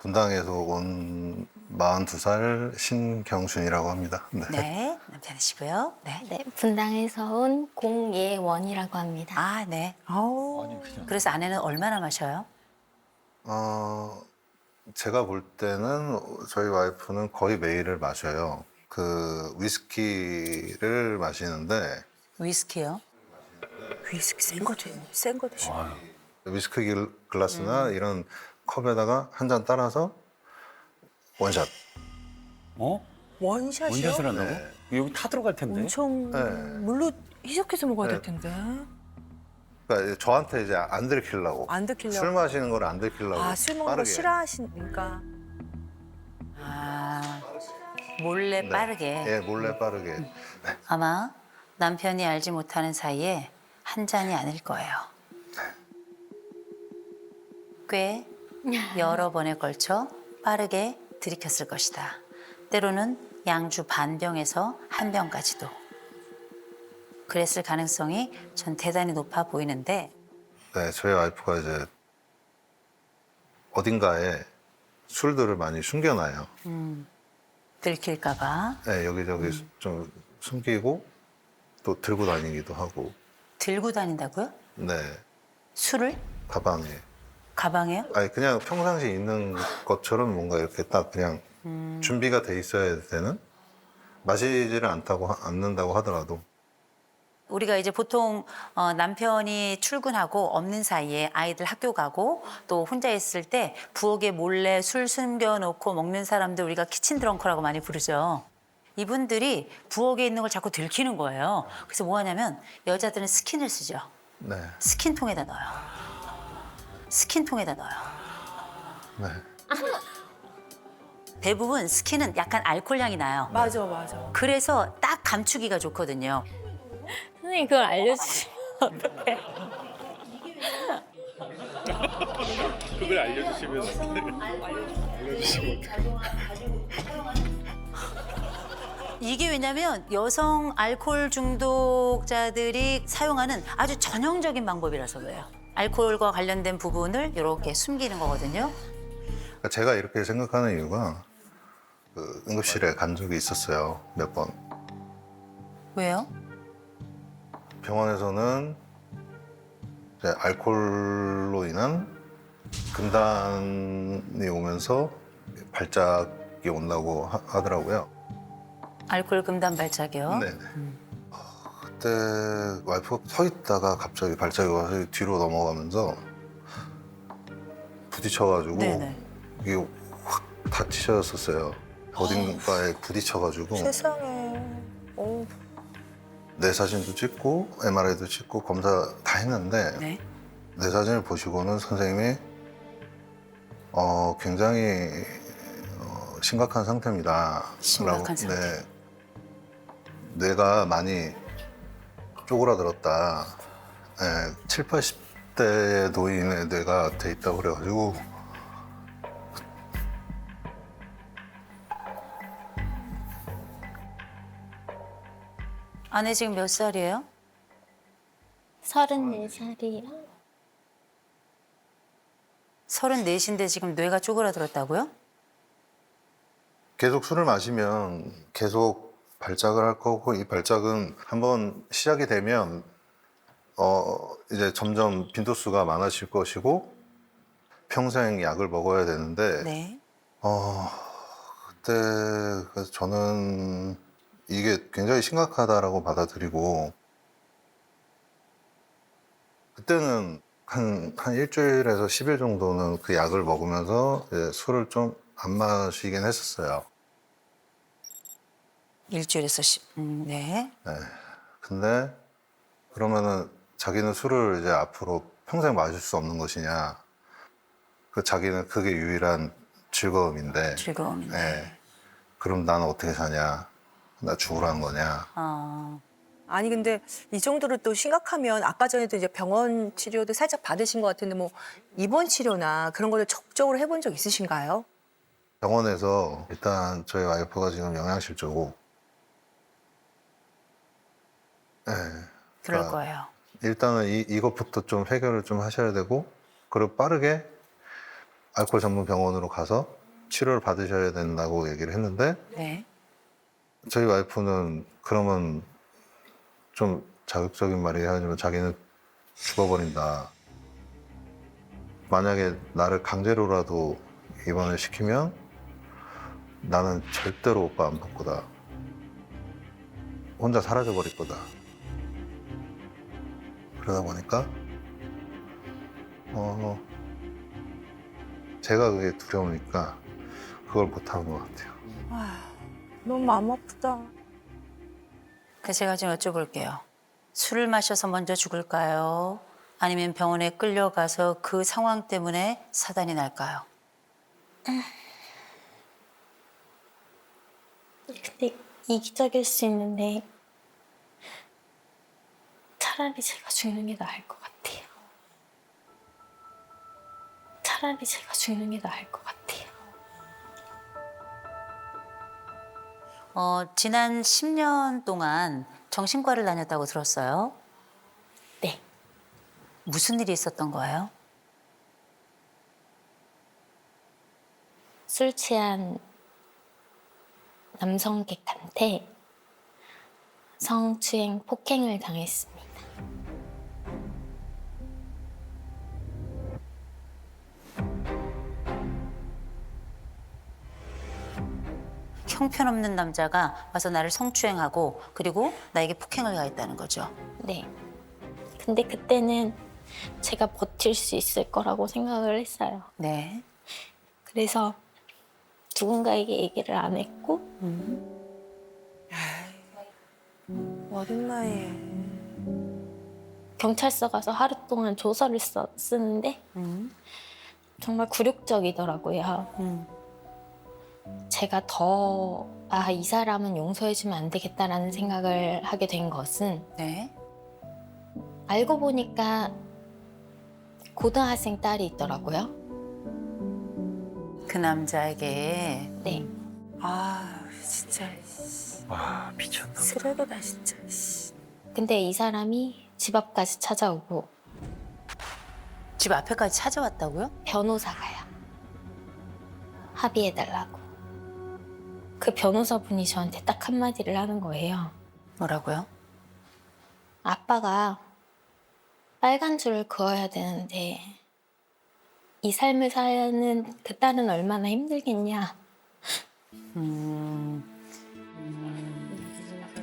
분당에서 온 42살 신경준이라고 합니다. 네. 네, 남편이시고요. 네. 네, 분당에서 온 공예원이라고 합니다. 아, 네. 아니 그냥 그래서 아내는 얼마나 마셔요? 제가 볼 때는 저희 와이프는 거의 매일을 마셔요. 그 위스키를 마시는데 위스키요? 위스키 센거 드시고. 위스키 글라스나 이런 컵에다가 한 잔 따라서 원샷. 어? 원샷이요? 원샷을 한다고? 여기 타 들어갈 텐데. 엄청 네. 물로 희석해서 먹어야 네. 될 텐데. 그러니까 저한테 이제 안 들키려고. 안 들키려고. 술 마시는 걸 안 들키려고. 아, 술 먹는 거 빠르게. 싫어하시니까. 아, 몰래 네. 빠르게. 예, 몰래 빠르게. 아마 남편이 알지 못하는 사이에 한 잔이 아닐 거예요. 꽤 여러 번에 걸쳐 빠르게 들이켰을 것이다. 때로는 양주 반 병에서 한 병까지도. 그랬을 가능성이 전 대단히 높아 보이는데 네, 저희 와이프가 이제 어딘가에 술들을 많이 숨겨놔요. 들킬까 봐 네, 여기저기 좀 숨기고 또 들고 다니기도 하고. 들고 다닌다고요? 네, 술을? 가방에. 가방에요? 아니 그냥 평상시 있는 것처럼 뭔가 이렇게 딱 그냥 준비가 돼 있어야 되는 마시지를 않는다고 하더라도 우리가 이제 보통 남편이 출근하고 없는 사이에 아이들 학교 가고 또 혼자 있을 때 부엌에 몰래 술 숨겨놓고 먹는 사람들 우리가 키친 드렁크라고 많이 부르죠. 이분들이 부엌에 있는 걸 자꾸 들키는 거예요. 그래서 뭐 하냐면 여자들은 스킨을 쓰죠. 네, 스킨통에다 넣어요. 스킨통에다 넣어요. 네. 대부분 스킨은 약간 알코올 향이 나요. 맞아, 맞아. 그래서 딱 감추기가 좋거든요. 선생님 그걸 알려주시면 어떡해. 그걸 알려주시면 이게 왜냐면 여성 알코올 중독자들이 사용하는 아주 전형적인 방법이라서 그래요. 알코올과 관련된 부분을 이렇게 숨기는 거거든요. 그러니까 제가 이렇게 생각하는 이유가 그 응급실에 간 적이 있었어요, 몇 번. 왜요? 병원에서는 이제 알코올로 인한 금단이 오면서 발작이 온다고 하더라고요. 알코올 금단 발작이요. 네. 그때 와이프가 서 있다가 갑자기 발작이 와서 뒤로 넘어가면서 부딪혀가지고 네네. 이게 확 다치셨었어요. 어딘가에 부딪혀가지고 세상에. 어, 내 사진도 찍고 MRI도 찍고 검사 다 했는데 네. 내 사진을 보시고는 선생님이 굉장히 심각한 상태입니다. 심각한 라고. 상태. 네. 뇌가 많이 쪼그라들었다. 네, 7, 80대 노인의 뇌가 돼 있다고 그래가지고 아내 지금 몇 살이에요? 34살이요. 34인데 지금 뇌가 쪼그라들었다고요? 계속 술을 마시면 계속 발작을 할 거고 이 발작은 한번 시작이 되면 이제 점점 빈도수가 많아질 것이고 평생 약을 먹어야 되는데 네. 그때 그래서 저는 이게 굉장히 심각하다라고 받아들이고 그때는 한 일주일에서 10일 정도는 그 약을 먹으면서 이제 술을 좀 안 마시긴 했었어요. 일주일에서 네. 네. 근데 그러면은 자기는 술을 이제 앞으로 평생 마실 수 없는 것이냐. 그 자기는 그게 유일한 즐거움인데. 즐거움인데. 네. 그럼 나는 어떻게 사냐. 나 죽으라는 거냐. 아니 근데 이 정도로 또 심각하면 아까 전에도 이제 병원 치료도 살짝 받으신 것 같은데 뭐 입원 치료나 그런 거를 적극적으로 해본 적 있으신가요? 병원에서 일단 저희 와이프가 지금 영양실조고. 네. 그럴 그러니까 거예요. 일단은 이것부터 좀 해결을 좀 하셔야 되고, 그리고 빠르게 알코올 전문 병원으로 가서 치료를 받으셔야 된다고 얘기를 했는데 네. 저희 와이프는 그러면 좀 자극적인 말이 하지만 자기는 죽어버린다. 만약에 나를 강제로라도 입원을 시키면 나는 절대로 오빠 안 볼 거다. 혼자 사라져 버릴 거다. 그러다 보니까 제가 그게 두려우니까 그걸 못하는 것 같아요. 너무 마음 아프다. 그래서 제가 좀 여쭤볼게요. 술을 마셔서 먼저 죽을까요? 아니면 병원에 끌려가서 그 상황 때문에 사단이 날까요? 근데 이기적일 수 있는데 차라리 제가 죽는 게 나을 것 같아요. 차라리 제가 죽는 게 나을 것 같아요. 지난 10년 동안 정신과를 다녔다고 들었어요. 네. 무슨 일이 있었던 거예요? 술 취한 남성객한테 성추행 폭행을 당했습니다. 형편없는 남자가 와서 나를 성추행하고 그리고 나에게 폭행을 가했다는 거죠. 네. 근데 그때는 제가 버틸 수 있을 거라고 생각을 했어요. 네. 그래서 누군가에게 얘기를 안 했고 어린 나이에. 경찰서 가서 하루 동안 조서를 쓰는데 정말 굴욕적이더라고요. 제가 더 이 사람은 용서해주면 안 되겠다라는 생각을 하게 된 것은 네. 알고 보니까 고등학생 딸이 있더라고요. 그 남자에게 네. 아 진짜 와 미쳤나. 쓰레기다 진짜. 근데 이 사람이 집 앞까지 찾아오고 집 앞에까지 찾아왔다고요? 변호사가요. 합의해달라고. 그 변호사분이 저한테 딱 한마디를 하는 거예요. 뭐라고요? 아빠가 빨간 줄을 그어야 되는데 이 삶을 사는 그 딸은 얼마나 힘들겠냐.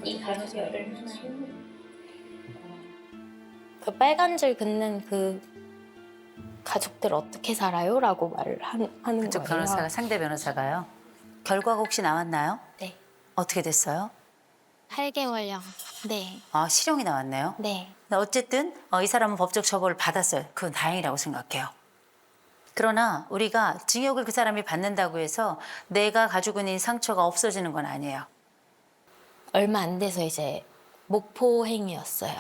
이 가족이 얼마나 힘들까. 그 빨간 줄 긋는 그 가족들 어떻게 살아요? 라고 말을 하는 그쪽 거예요. 변호사가 상대 변호사가요. 결과가 혹시 나왔나요? 네. 어떻게 됐어요? 8개월령. 네. 아, 실형이 나왔네요. 네. 어쨌든 이 사람은 법적 처벌을 받았어요. 그건 다행이라고 생각해요. 그러나 우리가 징역을 그 사람이 받는다고 해서 내가 가지고 있는 상처가 없어지는 건 아니에요. 얼마 안 돼서 이제 목포행이었어요.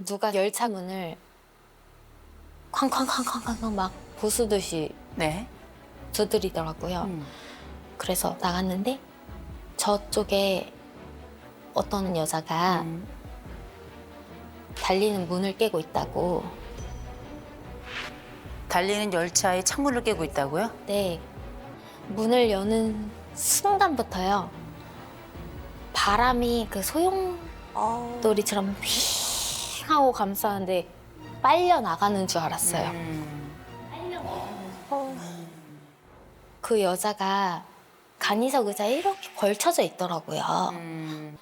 누가 열차 문을 쾅쾅쾅쾅쾅 막 부수듯이 네. 두드리더라고요. 그래서 나갔는데 저쪽에 어떤 여자가 달리는 문을 깨고 있다고. 달리는 열차의 창문을 깨고 있다고요? 네. 문을 여는 순간부터요. 바람이 그 소용돌이처럼 휘 하고 감싸는데 빨려 나가는 줄 알았어요. 그 여자가 간이석 의자에 이렇게 걸쳐져 있더라고요.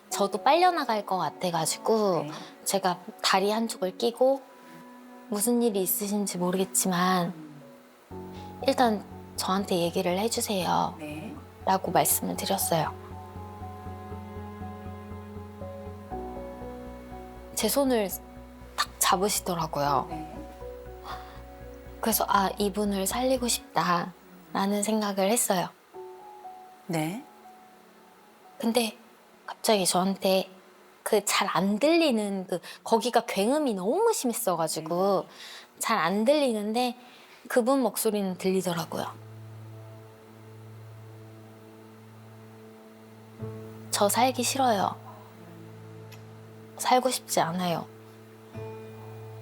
저도 빨려 나갈 것 같아가지고 제가 다리 한쪽을 끼고 무슨 일이 있으신지 모르겠지만 일단 저한테 얘기를 해주세요. 네. 라고 말씀을 드렸어요. 제 손을 탁 잡으시더라고요. 그래서 이분을 살리고 싶다라는 생각을 했어요. 네. 근데 갑자기 저한테 그 잘 안 들리는 거기가 굉음이 너무 심했어가지고 잘 안 들리는데 그분 목소리는 들리더라고요. 저 살기 싫어요. 살고 싶지 않아요.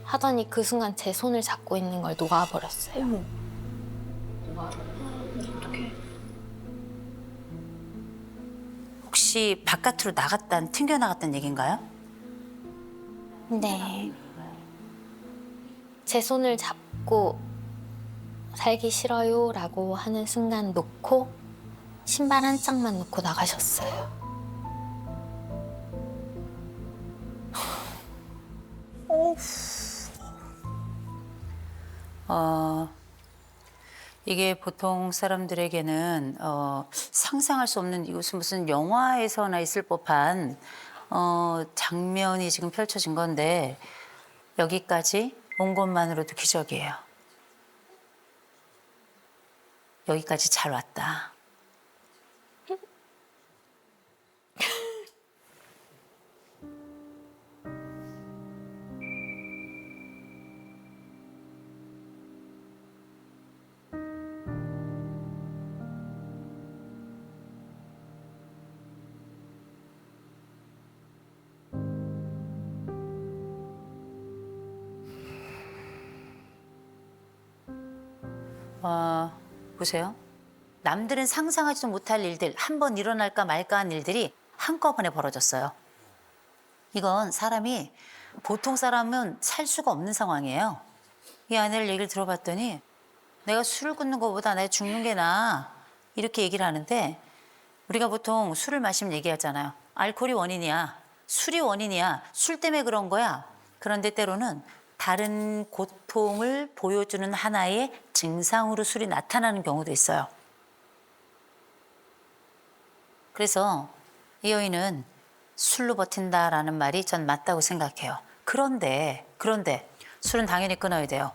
하더니 그 순간 제 손을 잡고 있는 걸 놓아버렸어요. 혹시 바깥으로 나갔다는 튕겨 나갔다는 얘기인가요? 네. 제 손을 잡고 살기 싫어요라고 하는 순간 놓고 신발 한 짝만 놓고 나가셨어요. 이게 보통 사람들에게는 상상할 수 없는 이것은 무슨 영화에서나 있을 법한 장면이 지금 펼쳐진 건데 여기까지 온 것만으로도 기적이에요. 여기까지 잘 왔다. 보세요. 남들은 상상하지도 못할 일들, 한 번 일어날까 말까 한 일들이 한꺼번에 벌어졌어요. 이건 사람이, 보통 사람은 살 수가 없는 상황이에요. 이 아내를 얘기를 들어봤더니 내가 술을 끊는 것보다 내가 죽는 게 나아. 이렇게 얘기를 하는데 우리가 보통 술을 마시면 얘기하잖아요. 알코올이 원인이야. 술이 원인이야. 술 때문에 그런 거야. 그런데 때로는 다른 고통을 보여주는 하나의 증상으로 술이 나타나는 경우도 있어요. 그래서 이 여인은 술로 버틴다라는 말이 전 맞다고 생각해요. 그런데 술은 당연히 끊어야 돼요.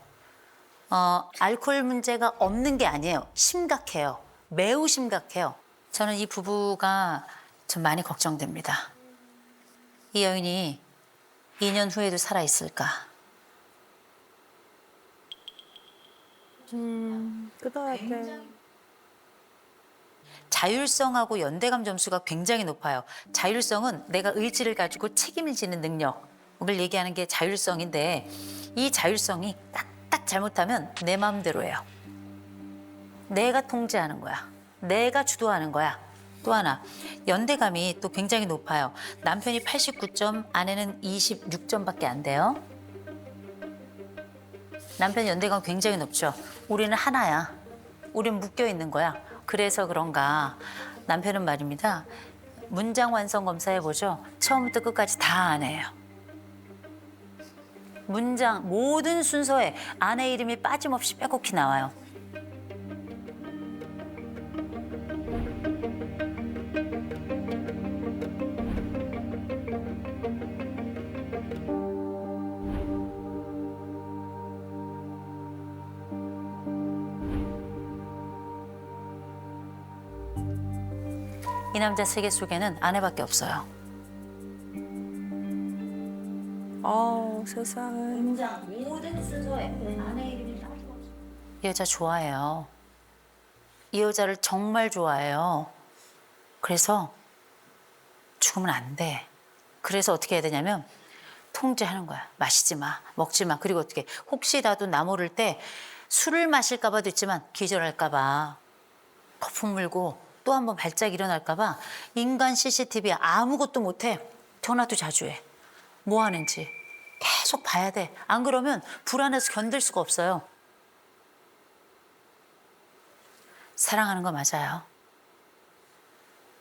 알코올 문제가 없는 게 아니에요. 심각해요. 매우 심각해요. 저는 이 부부가 좀 많이 걱정됩니다. 이 여인이 2년 후에도 살아있을까? 끊어야 돼. 자율성하고 연대감 점수가 굉장히 높아요. 자율성은 내가 의지를 가지고 책임을 지는 능력을 얘기하는 게 자율성인데 이 자율성이 딱 잘못하면 내 마음대로예요. 내가 통제하는 거야. 내가 주도하는 거야. 또 하나, 연대감이 또 굉장히 높아요. 남편이 89점, 아내는 26점밖에 안 돼요. 남편 연대감 굉장히 높죠. 우리는 하나야. 우린 묶여 있는 거야. 그래서 그런가 남편은 말입니다. 문장 완성 검사해보죠. 처음부터 끝까지 다 아내예요. 문장 모든 순서에 아내 이름이 빠짐없이 빼곡히 나와요. 이 남자 세계 속에는 아내밖에 없어요. 세상에. 모든 순서에 아내 이름이 빠짐없이. 이 여자 좋아해요. 이 여자를 정말 좋아해요. 그래서 죽으면 안 돼. 그래서 어떻게 해야 되냐면 통제하는 거야. 마시지 마, 먹지 마. 그리고 어떻게 혹시 나도 나 모를 때 술을 마실까 봐도 있지만 기절할까 봐 거품 물고 또 한 번 발작 일어날까 봐 인간 CCTV 아무것도 못해. 전화도 자주 해. 뭐 하는지 계속 봐야 돼. 안 그러면 불안해서 견딜 수가 없어요. 사랑하는 거 맞아요.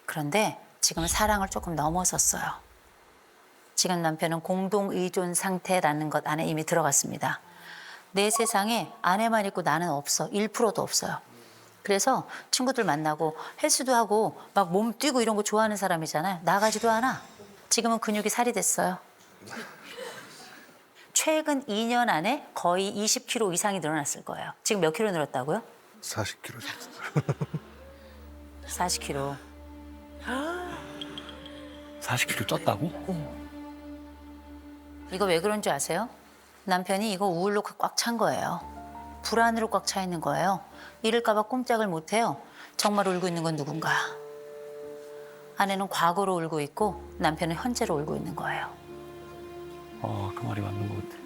그런데 지금은 사랑을 조금 넘어섰어요. 지금 남편은 공동 의존 상태라는 것 안에 이미 들어갔습니다. 내 세상에 아내만 있고 나는 없어. 1%도 없어요. 그래서 친구들 만나고 헬스도 하고 막 몸 뛰고 이런 거 좋아하는 사람이잖아요. 나가지도 않아. 지금은 근육이 살이 됐어요. 최근 2년 안에 거의 20kg 이상이 늘어났을 거예요. 지금 몇 킬로 늘었다고요? 40kg 정도. 40kg. 40kg 쪘다고? 이거 왜 그런 줄 아세요? 남편이 이거 우울로 꽉 찬 거예요. 불안으로 꽉 차 있는 거예요. 이럴까 봐 꼼짝을 못 해요. 정말 울고 있는 건 누군가. 아내는 과거로 울고 있고 남편은 현재로 울고 있는 거예요. 그 말이 맞는 것 같아.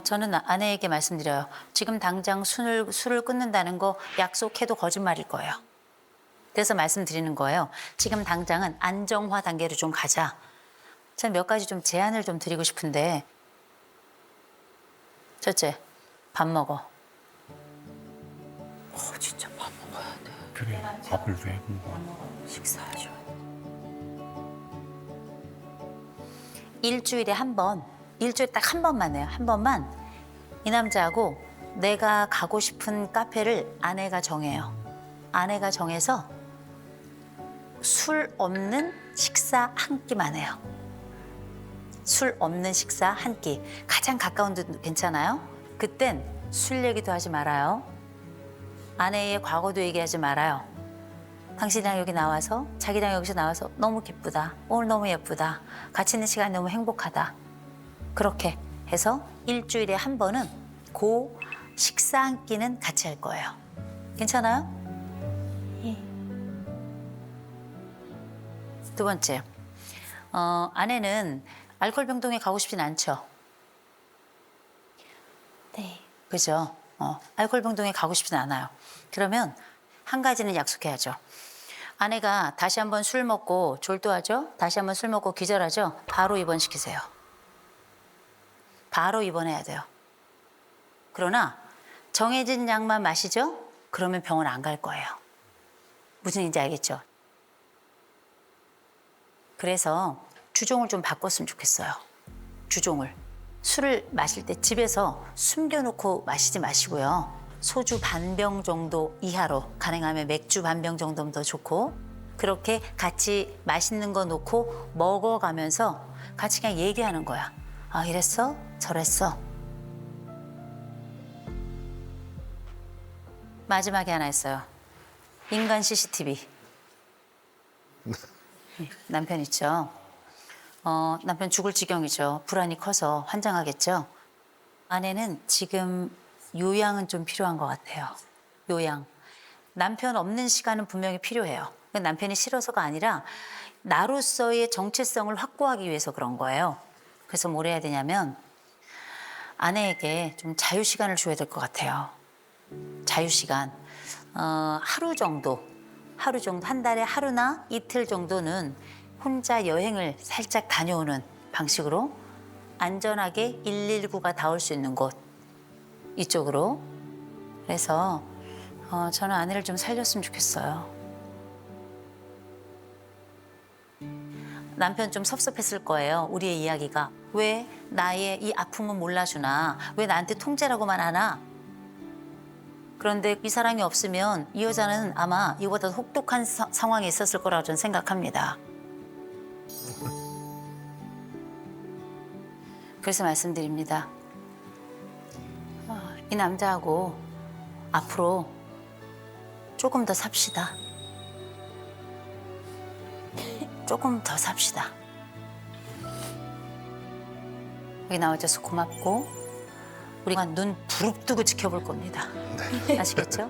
저는 아내에게 말씀드려요. 지금 당장 술을 끊는다는 거 약속해도 거짓말일 거예요. 그래서 말씀드리는 거예요. 지금 당장은 안정화 단계로 좀 가자. 저는 몇 가지 좀 제안을 좀 드리고 싶은데. 첫째, 밥 먹어. 진짜 밥 먹어야 돼. 그래, 밥을 왜 먹어? 식사하셔야 돼. 일주일에 한 번, 일주일에 딱 한 번만 해요. 한 번만 이 남자하고 내가 가고 싶은 카페를 아내가 정해요. 아내가 정해서 술 없는 식사 한 끼만 해요. 술 없는 식사 한 끼. 가장 가까운 데도 괜찮아요? 그땐 술 얘기도 하지 말아요. 아내의 과거도 얘기하지 말아요. 당신이랑 여기 나와서, 자기랑 여기서 나와서 너무 기쁘다. 오늘 너무 예쁘다. 같이 있는 시간이 너무 행복하다. 그렇게 해서 일주일에 한 번은 그 식사 한 끼는 같이 할 거예요. 괜찮아요? 두 번째, 아내는 알코올 병동에 가고 싶진 않죠. 네. 그죠? 알코올 병동에 가고 싶진 않아요. 그러면 한 가지는 약속해야죠. 아내가 다시 한번 술 먹고 졸도하죠? 다시 한번 술 먹고 기절하죠? 바로 입원시키세요. 바로 입원해야 돼요. 그러나 정해진 약만 마시죠? 그러면 병원 안 갈 거예요. 무슨 얘기인지 알겠죠? 그래서 주종을 좀 바꿨으면 좋겠어요. 주종을. 술을 마실 때 집에서 숨겨놓고 마시지 마시고요. 소주 반병 정도 이하로, 가능하면 맥주 반병 정도면 더 좋고, 그렇게 같이 맛있는 거 놓고 먹어가면서 같이 그냥 얘기하는 거야. 아, 이랬어? 저랬어? 마지막에 하나 있어요. 인간 CCTV. 남편 있죠? 남편 죽을 지경이죠. 불안이 커서 환장하겠죠? 아내는 지금 요양은 좀 필요한 것 같아요. 요양. 남편 없는 시간은 분명히 필요해요. 남편이 싫어서가 아니라 나로서의 정체성을 확보하기 위해서 그런 거예요. 그래서 뭘 해야 되냐면 아내에게 좀 자유시간을 줘야 될 것 같아요. 자유시간. 하루 정도, 한 달에 하루나 이틀 정도는 혼자 여행을 살짝 다녀오는 방식으로 안전하게 119가 닿을 수 있는 곳, 이쪽으로. 그래서 저는 아내를 좀 살렸으면 좋겠어요. 남편 좀 섭섭했을 거예요. 우리의 이야기가. 왜 나의 이 아픔은 몰라주나? 왜 나한테 통제라고만 하나? 그런데 이 사랑이 없으면 이 여자는 아마 이보다 혹독한 상황에 있었을 거라고 저는 생각합니다. 그래서 말씀드립니다. 이 남자하고 앞으로 조금 더 삽시다. 조금 더 삽시다. 여기 나와줘서 고맙고 우리가 눈 부릅뜨고 지켜볼 겁니다. 아시겠죠?